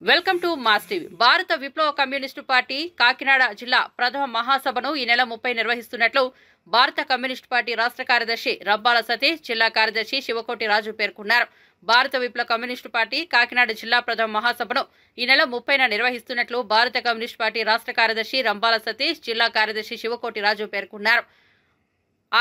Welcome to mass TV. భారత విప్లవ communist party Kakinada జిల్లా ప్రథమ మహాసభను ఈ నెల 30 నిర్వహిస్తున్నట్లు భారత కమ్యూనిస్టు పార్టీ రాష్ట్ర కార్యదర్శి రంబాల సతీష్, జిల్లా కార్యదర్శి శివకోటి రాజు పేర్కొన్నారు. భారత విప్లవ కమ్యూనిస్టు పార్టీ కాకినాడ జిల్లా ప్రథమ మహాసభను ఈ నెల 30న నిర్వహిస్తున్నట్లు భారత కమ్యూనిస్టు పార్టీ రాష్ట్ర కార్యదర్శి రంబాల సతీష్, జిల్లా కార్యదర్శి శివకోటి రాజు పేర్కొన్నారు.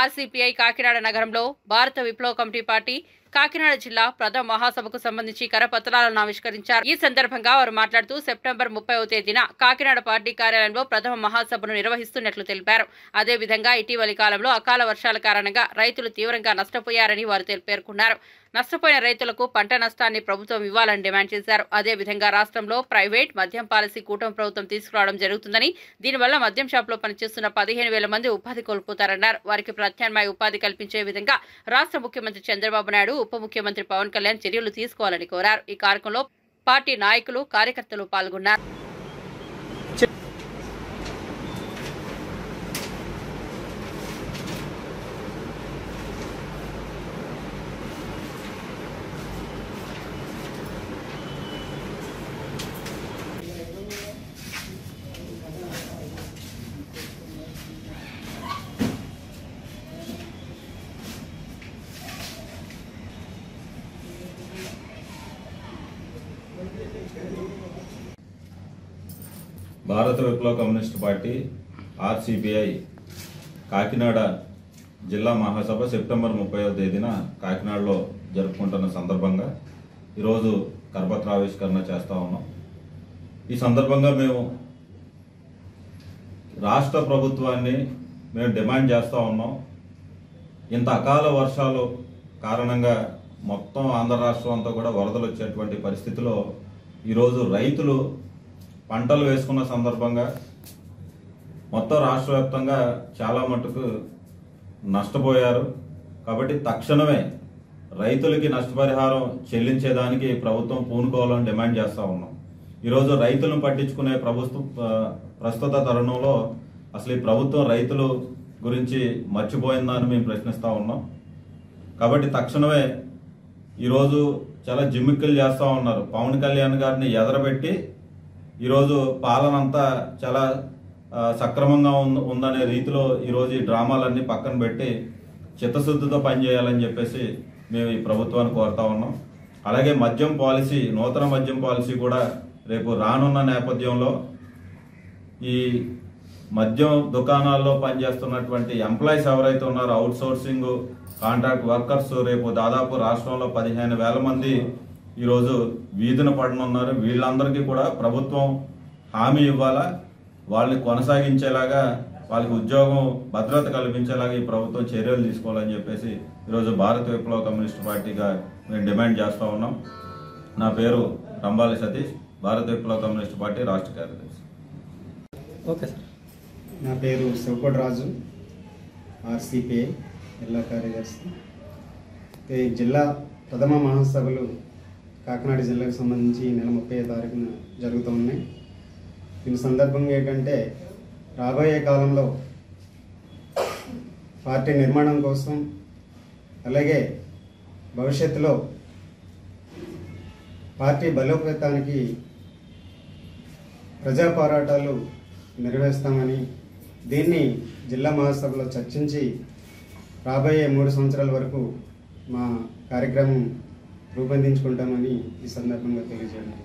ఆర్సీపీఐ కాకినాడ నగరంలో భారత విప్లవ కమిటీ పార్టీ కాకినాడ జిల్లా ప్రథమ మహాసభకు సంబంధించి కరపత్రాలను ఆవిష్కరించారు. ఈ సందర్భంగా వారు మాట్లాడుతూ సెప్టెంబర్ 30వ తేదీన కాకినాడ పార్టీ కార్యాలయంలో ప్రథమ మహాసభను నిర్వహిస్తున్నట్లు తెలిపారు. అదేవిధంగా ఇటీవలి కాలంలో అకాల వర్షాల కారణంగా రైతులు తీవ్రంగా నష్టపోయారని వారు పేర్కొన్నారు. నష్టపోయిన రైతులకు పంట నష్టాన్ని ప్రభుత్వం ఇవ్వాలని డిమాండ్ చేశారు. అదేవిధంగా రాష్ట్రంలో ప్రైవేట్ మద్యం పాలసీ కూటమి ప్రభుత్వం తీసుకురావడం జరుగుతుందని, దీనివల్ల మద్యం షాపులో పనిచేస్తున్న 15,000 మంది ఉపాధి కోల్పోతారన్నారు. వారికి ప్రత్యామ్నాయ ఉపాధి కల్పించే విధంగా రాష్ట్ర ముఖ్యమంత్రి చంద్రబాబు నాయుడు, ఉప ముఖ్యమంత్రి పవన్ కళ్యాణ్ చర్యలు తీసుకోవాలని కోరారు. ఈ కార్యక్రమంలో పార్టీ నాయకులు, కార్యకర్తలు పాల్గొన్నారు. భారత విప్లవ కమ్యూనిస్ట్ పార్టీ ఆర్సీపీఐ కాకినాడ జిల్లా మహాసభ సెప్టెంబర్ 30వ తేదీన కాకినాడలో జరుపుకుంటున్న సందర్భంగా ఈరోజు కరపత్ర ఆవిష్కరణ చేస్తూ ఉన్నాం. ఈ సందర్భంగా మేము రాష్ట్ర ప్రభుత్వాన్ని డిమాండ్ చేస్తూ ఉన్నాం. ఇంత అకాల వర్షాలు కారణంగా మొత్తం ఆంధ్ర రాష్ట్రం అంతా కూడా వరదలు వచ్చేటువంటి పరిస్థితిలో ఈరోజు రైతులు పంటలు వేసుకున్న సందర్భంగా మొత్తం రాష్ట్ర వ్యాప్తంగా చాలా మటుకు నష్టపోయారు. కాబట్టి తక్షణమే రైతులకి నష్టపరిహారం చెల్లించేదానికి ప్రభుత్వం పూనుకోవాలని డిమాండ్ చేస్తూ ఉన్నాం. ఈరోజు రైతులను పట్టించుకునే ప్రస్తుత తరుణంలో అసలు ఈ ప్రభుత్వం రైతుల గురించి మర్చిపోయిందని మేము ప్రశ్నిస్తూ ఉన్నాం. కాబట్టి తక్షణమే ఈరోజు చాలా జిమ్మిక్కులు చేస్తూ ఉన్నారు. పవన్ కళ్యాణ్ గారిని ఎదరబెట్టి ఈరోజు పాలన అంతా చాలా సక్రమంగా ఉందనే రీతిలో ఈరోజు ఈ డ్రామాలన్నీ పక్కన పెట్టి చిత్తశుద్ధితో పనిచేయాలని చెప్పేసి మేము ఈ ప్రభుత్వాన్ని కోరుతా ఉన్నాం. అలాగే మద్యం పాలసీ, నూతన మద్యం పాలసీ కూడా రేపు రానున్న నేపథ్యంలో ఈ మద్యం దుకాణాల్లో పనిచేస్తున్నటువంటి ఎంప్లాయీస్ ఎవరైతే ఉన్నారో, అవుట్ సోర్సింగ్ కాంట్రాక్ట్ వర్కర్స్, రేపు దాదాపు రాష్ట్రంలో 15,000 మంది ఈరోజు వీధిన పడనున్నారు. వీళ్ళందరికీ కూడా ప్రభుత్వం హామీ ఇవ్వాలా, వాళ్ళని కొనసాగించేలాగా, వాళ్ళకి ఉద్యోగం భద్రత కల్పించేలాగా ఈ ప్రభుత్వం చర్యలు తీసుకోవాలని చెప్పేసి ఈరోజు భారత విప్లవ కమ్యూనిస్ట్ పార్టీగా మేము డిమాండ్ చేస్తూ ఉన్నాం. నా పేరు రంబాల సతీష్, భారత విప్లవ కమ్యూనిస్ట్ పార్టీ రాష్ట్ర కార్యదర్శి. Okay sir. నా పేరు శివకోటి రాజు, ఆర్సీపీఐ జిల్లా కార్యదర్శి. ఈ జిల్లా ప్రథమ మహాసభలు కాకినాడ జిల్లాకు సంబంధించి నెల 30వ తారీఖున జరుగుతూ ఉన్నాయి. దీని సందర్భంగా ఏంటంటే రాబోయే కాలంలో పార్టీ నిర్మాణం కోసం, అలాగే భవిష్యత్తులో పార్టీ బలోపేతానికి ప్రజా పోరాటాలు నిర్వహిస్తామని, దీన్ని జిల్లా మహాసభలో చర్చించి రాబోయే 3 సంవత్సరాల వరకు మా కార్యక్రమం రూపొందించుకుంటామని ఈ సందర్భంగా తెలియజేయడం.